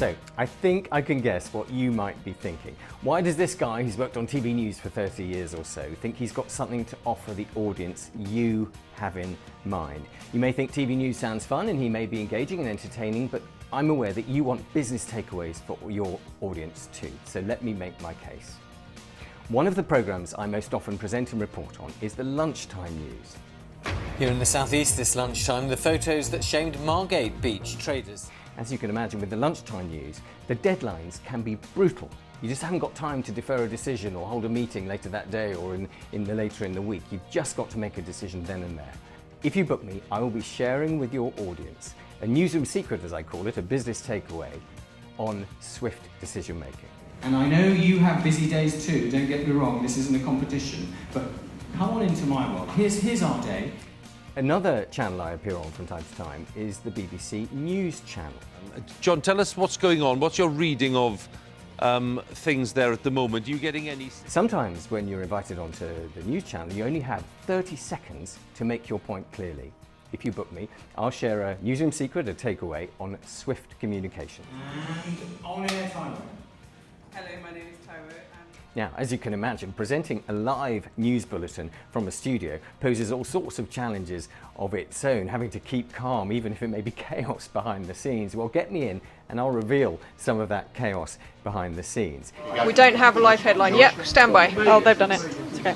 So, I think I can guess what you might be thinking. Why does this guy who's worked on TV News for 30 years or so think he's got something to offer the audience you have in mind? You may think TV News sounds fun and he may be engaging and entertaining, but I'm aware that you want business takeaways for your audience too. So let me make my case. One of the programmes I most often present and report on is the Lunchtime News. Here in the southeast this lunchtime, the photos that shamed Margate Beach traders. As you can imagine, with the Lunchtime News, the deadlines can be brutal. You just haven't got time to defer a decision or hold a meeting later that day or later in the week. You've just got to make a decision then and there. If you book me, I will be sharing with your audience a newsroom secret, as I call it, a business takeaway on swift decision making. And I know you have busy days too, don't get me wrong, this isn't a competition, but come on into my world. Here's our day. Another channel I appear on from time to time is the BBC News channel. John, tell us what's going on. What's your reading of things there at the moment? Are you getting any... Sometimes when you're invited onto the news channel, you only have 30 seconds to make your point clearly. If you book me, I'll share a newsroom secret, a takeaway on swift communication. And on-air timer. Hello, my name is Tyro. Now, as you can imagine, presenting a live news bulletin from a studio poses all sorts of challenges of its own, having to keep calm even if it may be chaos behind the scenes. Well, get me in and I'll reveal some of that chaos behind the scenes. We don't have a live headline yet. Stand by. Oh, they've done it. It's okay.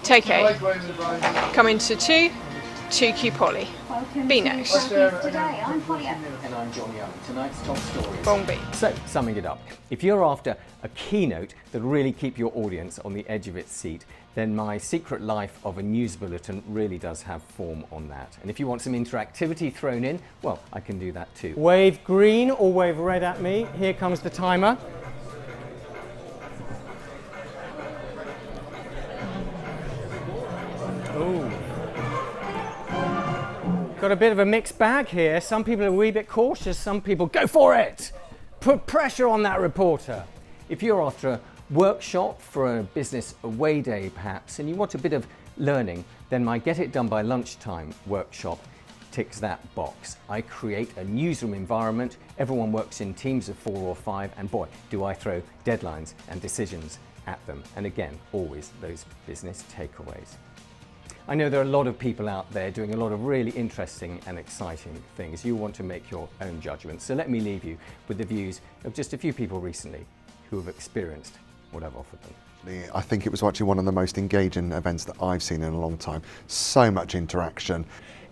Take A. Come into 2 Q Polly. B next. Today, I'm Polly. And I'm John Young. Tonight's top story. Bong B. So, summing it up, if you're after a keynote that'll really keep your audience on the edge of its seat, then my secret life of a news bulletin really does have form on that. And if you want some interactivity thrown in, well, I can do that too. Wave green or wave red at me. Here comes the timer. Oh. Got a bit of a mixed bag here. Some people are a wee bit cautious, some people go for it. Put pressure on that reporter. If you're after a workshop for a business away day perhaps, and you want a bit of learning, then my Get It Done by Lunchtime workshop ticks that box. I create a newsroom environment, everyone works in teams of 4 or 5, and boy, do I throw deadlines and decisions at them. And again, always those business takeaways. I know there are a lot of people out there doing a lot of really interesting and exciting things. You want to make your own judgments. So let me leave you with the views of just a few people recently who have experienced what I've offered them. I think it was actually one of the most engaging events that I've seen in a long time. So much interaction.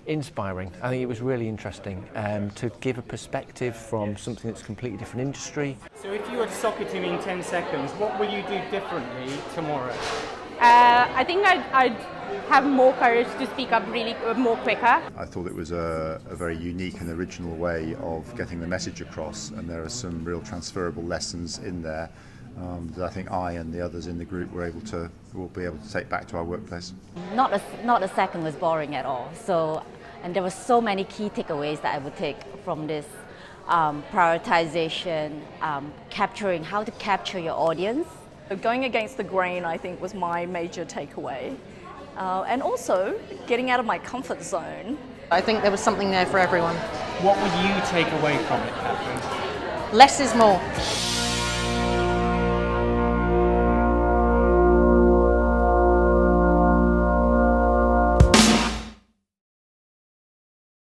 Inspiring. I think it was really interesting to give a perspective from something that's a completely different industry. So if you were to sock it to me in 10 seconds, what will you do differently tomorrow? I think I'd have more courage to speak up really more quicker. I thought it was a very unique and original way of getting the message across, and there are some real transferable lessons in there that I think I and the others in the group will be able to take back to our workplace. Not a second was boring at all. So, and there were so many key takeaways that I would take from this prioritization, capturing how to capture your audience. Going against the grain, I think, was my major takeaway. And also, getting out of my comfort zone. I think there was something there for everyone. What would you take away from it, Catherine? Less is more.